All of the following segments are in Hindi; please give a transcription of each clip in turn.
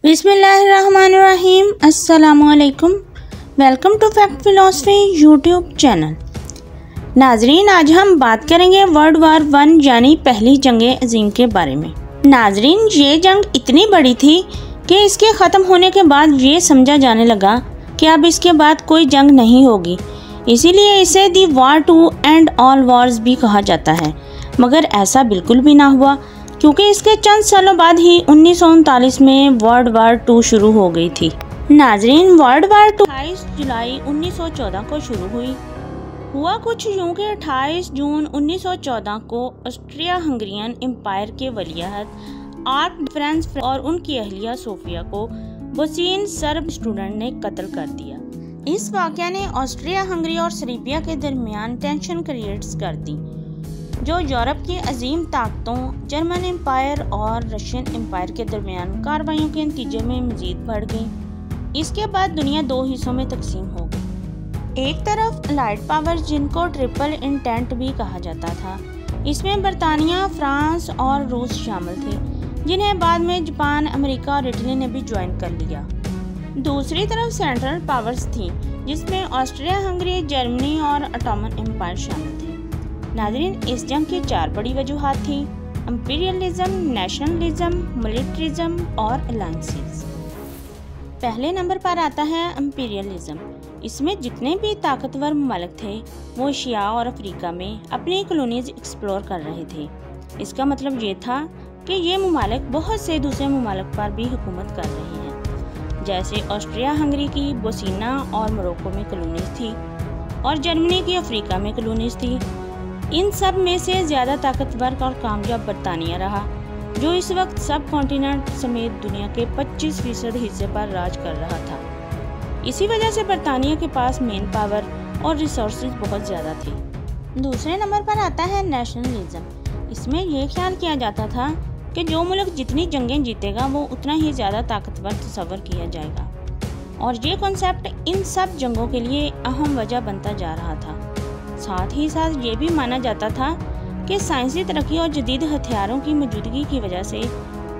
बिस्मिल्लाहिर्रहमानिर्रहीम। अस्सलामुअलैकुम। Welcome to Fact Philosophy YouTube channel. नाजरीन, आज हम बात करेंगे वर्ल्ड वार 1 यानी पहली जंग अजीम के बारे में। नाजरीन, ये जंग इतनी बड़ी थी कि इसके ख़त्म होने के बाद ये समझा जाने लगा कि अब इसके बाद कोई जंग नहीं होगी। इसीलिए इसे the war to end all wars भी कहा जाता है। मगर ऐसा बिल्कुल भी ना हुआ, क्योंकि इसके चंद सालों बाद ही 1939 में वर्ल्ड वार 2 शुरू हो गई थी। नाजरीन, वर्ल्ड वार 2 28 जुलाई 1914 को शुरू हुई। हुआ कुछ यूं कि 28 जून 1914 को ऑस्ट्रिया हंगरियन एम्पायर के वलीअहद आर्क फ्रांस और उनकी अहलिया सोफिया को बोस्नियन सर्ब स्टूडेंट ने कत्ल कर दिया। इस वाक़या ने ऑस्ट्रिया हंगरी और सर्बिया के दरमियान टेंशन क्रिएट्स कर दी, जो यूरोप की अजीम ताकतों जर्मन एम्पायर और रशियन एम्पायर के दरमियान कार्रवाइयों के नतीजे में मजीद बढ़ गई। इसके बाद दुनिया दो हिस्सों में तकसीम हो गई। एक तरफ अलाइड पावर, जिनको ट्रिपल इंटेंट भी कहा जाता था, इसमें बरतानिया, फ्रांस और रूस शामिल थे, जिन्हें बाद में जापान, अमेरिका और इटली ने भी ज्वाइन कर लिया। दूसरी तरफ सेंट्रल पावर्स थी, जिसमें ऑस्ट्रिया हंगरी, जर्मनी और ऑटोमन एम्पायर शामिल थे। नाज़रीन, इस जंग की 4 बड़ी वजूहात थी: इंपीरियलिज्म, नेशनलिज्म, मिलिट्रिज्म और अलायंसेस। पहले नंबर पर आता है इंपीरियलिज्म। इसमें जितने भी ताकतवर ममालिक थे वो एशिया और अफ्रीका में अपनी कॉलोनीज एक्सप्लोर कर रहे थे। इसका मतलब ये था कि ये ममालिक बहुत से दूसरे ममालिक पर भी हुकूमत कर रहे हैं। जैसे ऑस्ट्रिया हंगरी की बोस्निया और मोरक्को में कॉलोनीज थी और जर्मनी की अफ्रीका में कॉलोनीज थी। इन सब में से ज़्यादा ताकतवर और कामयाब बरतानिया रहा, जो इस वक्त सब कॉन्टिनेंट समेत दुनिया के 25% हिस्से पर राज कर रहा था। इसी वजह से बरतानिया के पास मेन पावर और रिसोर्सेज बहुत ज़्यादा थे। दूसरे नंबर पर आता है नेशनलिज्म। इसमें यह ख्याल किया जाता था कि जो मुल्क जितनी जंगें जीतेगा वो उतना ही ज़्यादा ताकतवर तस्वर किया जाएगा, और ये कॉन्सेप्ट इन सब जंगों के लिए अहम वजह बनता जा रहा था। साथ ही साथ ये भी माना जाता था कि साइंसी तरक्की और जदीद हथियारों की मौजूदगी की वजह से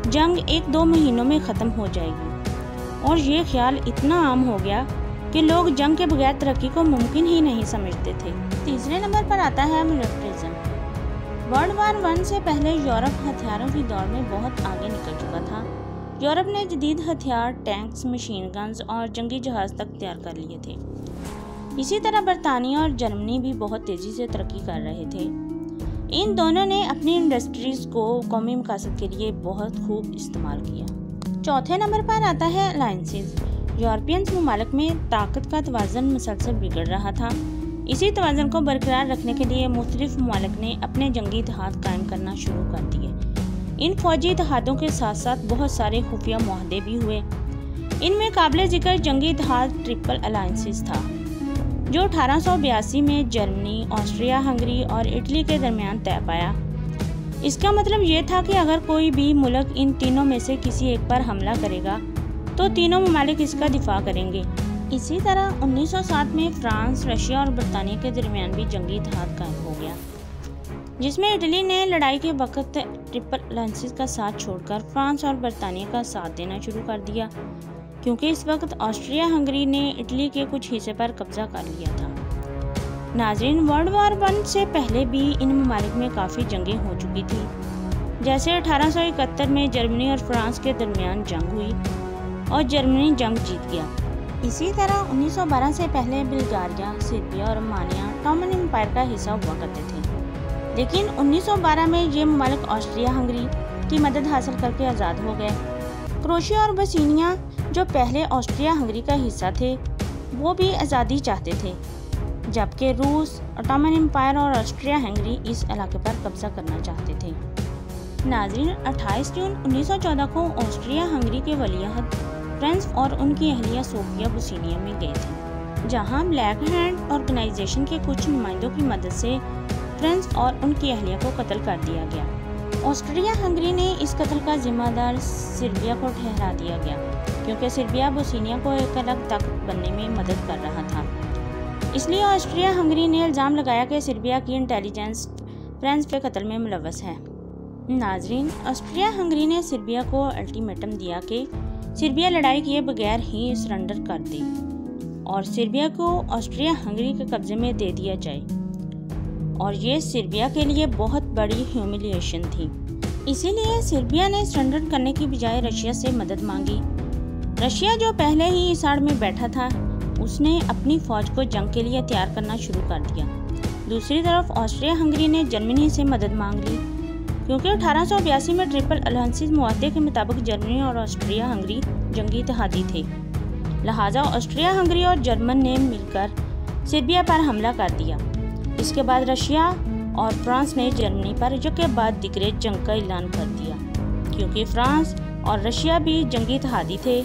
जंग 1-2 महीनों में ख़त्म हो जाएगी, और ये ख्याल इतना आम हो गया कि लोग जंग के बगैर तरक्की को मुमकिन ही नहीं समझते थे। तीसरे नंबर पर आता है मिलिट्रिज्म। वर्ल्ड वार 1 से पहले यूरोप हथियारों की दौड़ में बहुत आगे निकल चुका था। यूरोप ने जदीद हथियार, टैंक्स, मशीन गन्स और जंगी जहाज़ तक तैयार कर लिए थे। इसी तरह बरतानिया और जर्मनी भी बहुत तेज़ी से तरक्की कर रहे थे। इन दोनों ने अपनी इंडस्ट्रीज़ को कौमी मकासद के लिए बहुत खूब इस्तेमाल किया। चौथे नंबर पर आता है अलायंसेस। यूरोपियन ममालिक में ताकत का तवाज़ुन मुसलसल बिगड़ रहा था। इसी तवाज़ुन को बरकरार रखने के लिए मुख्तलिफ ममालिक ने अपने जंगी इत्तेहाद कायम करना शुरू कर दिए। इन फौजी इत्तेहादों के साथ साथ बहुत सारे खुफिया मुआहदे भी हुए। इनमें काबिल ज़िक्र जंगी इत्तेहाद ट्रिपल अलायंसेस था, जो 1882 में जर्मनी, ऑस्ट्रिया हंगरी और इटली के दरमियान तय पाया। इसका मतलब ये था कि अगर कोई भी मुल्क इन तीनों में से किसी एक पर हमला करेगा तो तीनों ममालिक इसका दिफा करेंगे। इसी तरह 1907 में फ्रांस, रशिया और बरतानिया के दरमियान भी जंगी इत्तेहाद कायम हो गया, जिसमें इटली ने लड़ाई के वक्त ट्रिपल अलायंसेस का साथ छोड़कर फ्रांस और बरतानिया का साथ देना शुरू कर दिया, क्योंकि इस वक्त ऑस्ट्रिया हंगरी ने इटली के कुछ हिस्से पर कब्जा कर लिया था। नाज़रीन, वर्ल्ड वार 1 से पहले भी इन ममालिक में काफ़ी जंगें हो चुकी थी। जैसे 1871 में जर्मनी और फ्रांस के दरमियान जंग हुई और जर्मनी जंग जीत गया। इसी तरह 1912 से पहले बुल्गारिया, सर्बिया और रोमानिया ऑटोमन एम्पायर का हिस्सा हुआ करते थे, लेकिन 1912 में ये ममालिक ऑस्ट्रिया हंगरी की मदद हासिल करके आज़ाद हो गए। क्रोएशिया और बोस्निया, जो पहले ऑस्ट्रिया हंगरी का हिस्सा थे, वो भी आज़ादी चाहते थे, जबकि रूस, ऑटोमन एम्पायर और ऑस्ट्रिया हंगरी इस इलाके पर कब्जा करना चाहते थे। नाज़रीन, 28 जून 1914 को ऑस्ट्रिया हंगरी के वलीअहद फ्रांस और उनकी अहलिया सोफिया बोस्निया में गए थे, जहां ब्लैक हैंड ऑर्गेनाइजेशन के कुछ नुमाइंदों की मदद से फ्रांस और उनकी अहलिया को कत्ल कर दिया गया। ऑस्ट्रिया हंगरी ने इस कत्ल का जिम्मेदार सर्बिया को ठहरा दिया गया, क्योंकि सर्बिया बोस्निया को एक अलग ताकत बनने में मदद कर रहा था। इसलिए ऑस्ट्रिया हंगरी ने इल्ज़ाम लगाया कि सर्बिया की इंटेलिजेंस फ्रांस के कत्ल में मुलव्वस है। नाजरीन, ऑस्ट्रिया हंगरी ने सर्बिया को अल्टीमेटम दिया कि सर्बिया लड़ाई किए बगैर ही सरेंडर कर दे और सर्बिया को ऑस्ट्रिया हंगरी के कब्जे में दे दिया जाए। और ये सर्बिया के लिए बहुत बड़ी ह्यूमिलिएशन थी। इसीलिए सर्बिया ने सरेंडर करने की बजाय रशिया से मदद मांगी। रशिया जो पहले ही इस आड़ में बैठा था, उसने अपनी फौज को जंग के लिए तैयार करना शुरू कर दिया। दूसरी तरफ ऑस्ट्रिया हंगरी ने जर्मनी से मदद मांग ली, क्योंकि 1882 में ट्रिपल अलायंस मुआहदे के मुताबिक जर्मनी और ऑस्ट्रिया हंगरी जंगी इत्तेहादी थे। लिहाजा ऑस्ट्रिया हंगरी और जर्मन ने मिलकर सर्बिया पर हमला कर दिया। इसके बाद रशिया और फ्रांस ने जर्मनी पर एक के बाद दिगरे जंग का ऐलान कर दिया, क्योंकि फ्रांस और रशिया भी जंगी इत्तेहादी थे।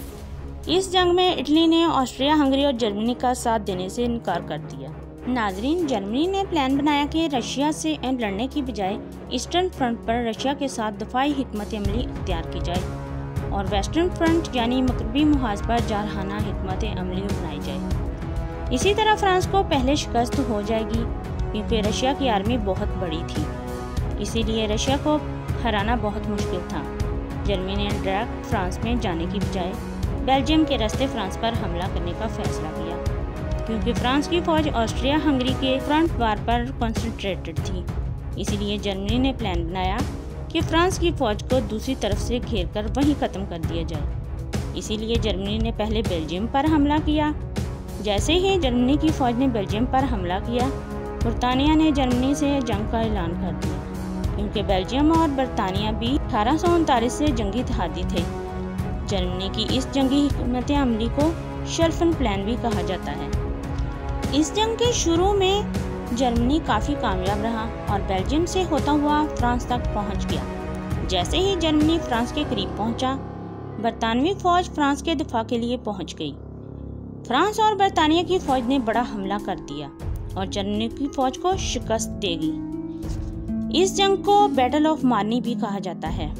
इस जंग में इटली ने ऑस्ट्रिया हंगरी और जर्मनी का साथ देने से इनकार कर दिया। नाजरीन, जर्मनी ने प्लान बनाया कि रशिया से लड़ने की बजाय ईस्टर्न फ्रंट पर रशिया के साथ दफाई हिकमत अमली इख्तियार की जाए और वेस्टर्न फ्रंट यानी मगरबी मुहाज पर जारहाना हिकमत अमली अपनाई जाए। इसी तरह फ्रांस को पहले शिकस्त हो जाएगी, क्योंकि रशिया की आर्मी बहुत बड़ी थी। इसीलिए रशिया को हराना बहुत मुश्किल था। जर्मनी ने डायरेक्ट फ्रांस में जाने की बजाय बेल्जियम के रास्ते फ्रांस पर हमला करने का फैसला किया, क्योंकि फ्रांस की फौज ऑस्ट्रिया हंगरी के फ्रंट वार पर कंसंट्रेटेड थी। इसीलिए जर्मनी ने प्लान बनाया कि फ्रांस की फौज को दूसरी तरफ से घेरकर वहीं ख़त्म कर दिया जाए। इसीलिए जर्मनी ने पहले बेल्जियम पर हमला किया। जैसे ही जर्मनी की फौज ने बेल्जियम पर हमला किया, बरतानिया ने जर्मनी से जंग का ऐलान कर दिया, क्योंकि बेल्जियम और बरतानिया भी 1839 से जंगी इत्तेहादी थे। जर्मनी की इस जंगी हिकमत अमली को शर्फन प्लान भी कहा जाता है। इस जंग के शुरू में जर्मनी काफ़ी कामयाब रहा और बेल्जियम से होता हुआ फ्रांस तक पहुंच गया। जैसे ही जर्मनी फ्रांस के करीब पहुंचा, बरतानवी फौज फ्रांस के दिफा के लिए पहुंच गई। फ्रांस और बरतानिया की फौज ने बड़ा हमला कर दिया और जर्मनी की फौज को शिकस्त देगी। इस जंग को बैटल ऑफ मार्नी भी कहा जाता है।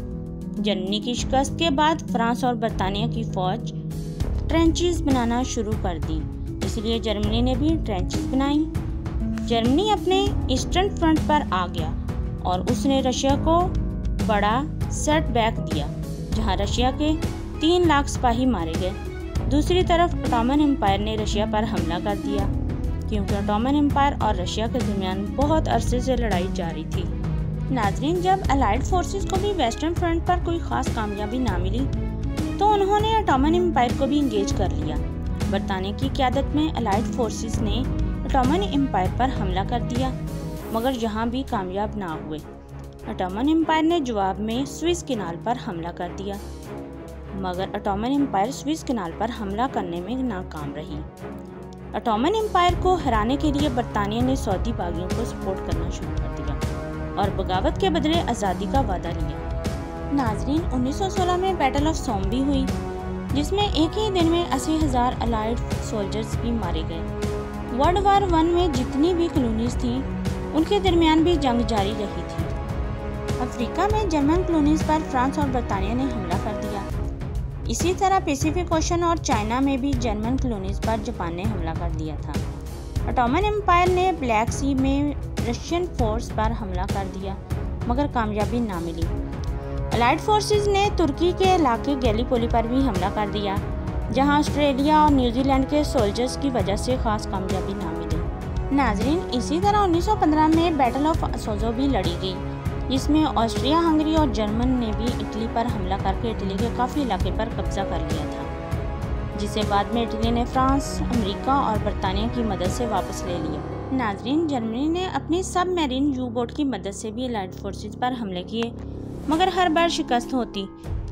जर्मनी की शिकस्त के बाद फ्रांस और बरतानिया की फौज ट्रेंचेस बनाना शुरू कर दी, इसलिए जर्मनी ने भी ट्रेंचेस बनाई। जर्मनी अपने ईस्टर्न फ्रंट पर आ गया और उसने रशिया को बड़ा सेटबैक दिया, जहां रशिया के 3 लाख सिपाही मारे गए। दूसरी तरफ ऑटोमन एम्पायर ने रशिया पर हमला कर दिया, क्योंकि ऑटोमन एम्पायर और रशिया के दरमियान बहुत अरसे से लड़ाई जारी थी। नाजरीन, जब अलाइड फोर्सेस को भी वेस्टर्न फ्रंट पर कोई खास कामयाबी ना मिली, तो उन्होंने ऑटोमन एम्पायर को भी इंगेज कर लिया। बरतानिया की क़यादत में अलाइड फोर्सेस ने ऑटोमन एम्पायर पर हमला कर दिया, मगर यहाँ भी कामयाब ना हुए। ऑटोमन एम्पायर ने जवाब में स्विस कैनाल पर हमला कर दिया, मगर ऑटोमन एम्पायर स्विस कैनाल पर हमला करने में नाकाम रही। ऑटोमन एम्पायर को हराने के लिए बरतानिया ने सऊदी बागियों को सपोर्ट करना शुरू कर दिया और बगावत के बदले आज़ादी का वादा लिया। नाजरीन, 1916 में बैटल ऑफ सोम भी हुई, जिसमें एक ही दिन में 80,000 अलाइड सोल्जर्स भी मारे गए। वर्ल्ड वार 1 में जितनी भी कॉलोनीज थी, उनके दरमियान भी जंग जारी रही थी। अफ्रीका में जर्मन कॉलोनीज पर फ्रांस और बरतानिया ने हमला कर दिया। इसी तरह पैसिफिक ओशन और चाइना में भी जर्मन कॉलोनीज पर जापान ने हमला कर दिया था। ऑटोमन एम्पायर ने ब्लैक सी में रशियन फोर्स पर हमला कर दिया, मगर कामयाबी ना मिली। अलाइड फोर्सेस ने तुर्की के इलाके गैलीपोली पर भी हमला कर दिया, जहां ऑस्ट्रेलिया और न्यूजीलैंड के सोल्जर्स की वजह से खास कामयाबी ना मिली। नाजरीन, इसी तरह 1915 में बैटल ऑफ असोजो भी लड़ी गई, जिसमें ऑस्ट्रिया हंगरी और जर्मन ने भी इटली पर हमला करके इटली के काफ़ी इलाके पर कब्जा कर लिया था, जिसे बाद में इटली ने फ्रांस, अमेरिका और बरतानिया की मदद से वापस ले लिया। नाजरीन, जर्मनी ने अपनी सबमरीन यू बोट की मदद से भी अलाइड फोर्सेस पर हमले किए, मगर हर बार शिकस्त होती।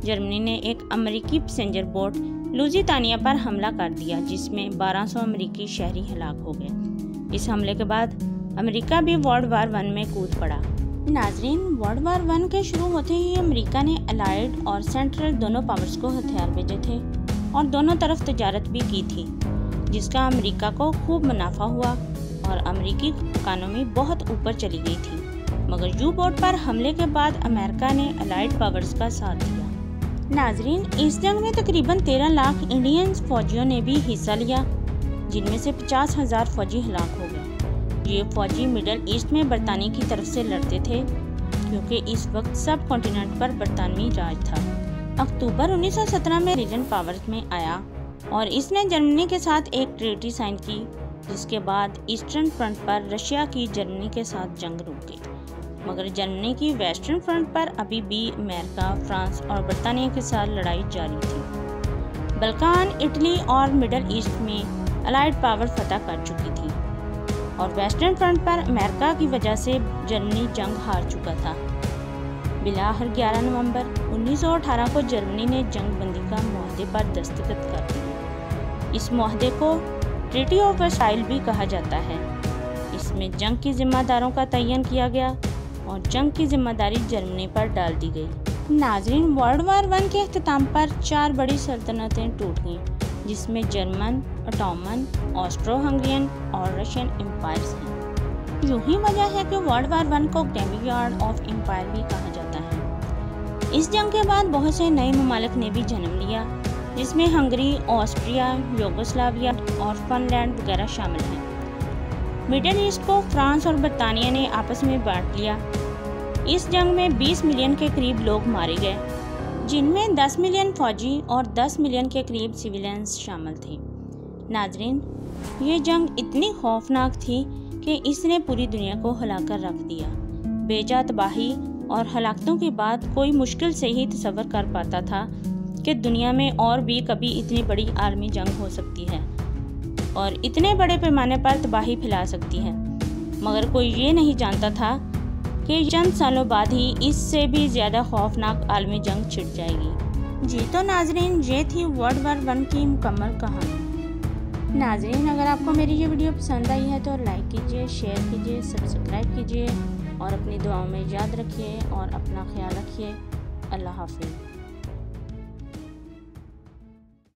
जर्मनी ने एक अमेरिकी पैसेंजर बोट लुजितानिया पर हमला कर दिया, जिसमें 1200 अमेरिकी शहरी हलाक हो गए। इस हमले के बाद अमेरिका भी वर्ल्ड वार 1 में कूद पड़ा। नाजरीन, वर्ल्ड वार 1 के शुरू होते ही अमेरिका ने अलाइड और सेंट्रल दोनों पावर्स को हथियार भेजे थे और दोनों तरफ तजारत भी की थी, जिसका अमेरिका को खूब मुनाफा हुआ और अमेरिकी इकानमी बहुत ऊपर चली गई थी। मगर यू बोट पर हमले के बाद अमेरिका ने अलाइड पावर्स का साथ दिया। नाजरीन, इस जंग में तकरीबन 13 लाख इंडियन फौजियों ने भी हिस्सा लिया, जिनमें से 50,000 फौजी हलाक हो गए। ये फौजी मिडल ईस्ट में बरतानिया की तरफ से लड़ते थे, क्योंकि इस वक्त सब कॉन्टिनेंट पर बरतानवी राज था। अक्टूबर 1917 में लीजन पावर्स में आया और इसने जर्मनी के साथ एक ट्रीटी साइन की, जिसके बाद ईस्टर्न फ्रंट पर रशिया की जर्मनी के साथ जंग रुक गई। मगर जर्मनी की वेस्टर्न फ्रंट पर अभी भी अमेरिका, फ्रांस और बरतानिया के साथ लड़ाई जारी थी। बल्कान, इटली और मिडल ईस्ट में अलाइड पावर फतह कर चुकी थी और वेस्टर्न फ्रंट पर अमेरिका की वजह से जर्मनी जंग हार चुका था। बिलाखिर 11 नवंबर 1918 को जर्मनी ने जंग बंदी का मुआहदे पर दस्तखत कर दिए। इस मुआहदे को ट्रीटी ऑफ वर्साइल भी कहा जाता है। इसमें जंग की जिम्मेदारों का तयन किया गया और जंग की जिम्मेदारी जर्मनी पर डाल दी गई। नाजरीन, वर्ल्ड वार I के अख्ताम पर 4 बड़ी सल्तनतें टूट गईं, जिसमें जर्मन, ऑटोमन, ऑस्ट्रो हंगरियन और रशियन एम्पायर्स हैं। यूं ही वजह है कि वर्ल्ड वार I को ग्रेवयार्ड ऑफ एम्पायर भी कहा जाता है। इस जंग के बाद बहुत से नए ममालिक ने भी जन्म लिया, जिसमें हंगरी, ऑस्ट्रिया, यूगोस्लाविया और फिनलैंड वगैरह शामिल हैं। मिडिल ईस्ट को फ्रांस और बरतानिया ने आपस में बांट लिया। इस जंग में 20 मिलियन के करीब लोग मारे गए, जिनमें 10 मिलियन फौजी और 10 मिलियन के करीब सिविलियंस शामिल थे। नाजरीन, ये जंग इतनी खौफनाक थी कि इसने पूरी दुनिया को हिलाकर रख दिया। बेजा तबाही और हलाकतों के बाद कोई मुश्किल से ही तसव्वुर कर पाता था कि दुनिया में और भी कभी इतनी बड़ी आलमी जंग हो सकती है और इतने बड़े पैमाने पर तबाही फैला सकती है। मगर कोई ये नहीं जानता था कि चंद सालों बाद ही इससे भी ज़्यादा खौफनाक आलमी जंग छिड़ जाएगी। जी तो नाजरीन, ये थी वर्ल्ड वार I की मुकम्मल कहानी। नाजरीन, अगर आपको मेरी ये वीडियो पसंद आई है तो लाइक कीजिए, शेयर कीजिए, सब्सक्राइब कीजिए और अपनी दुआओं में याद रखिए और अपना ख्याल रखिए। अल्लाह हाफिज़।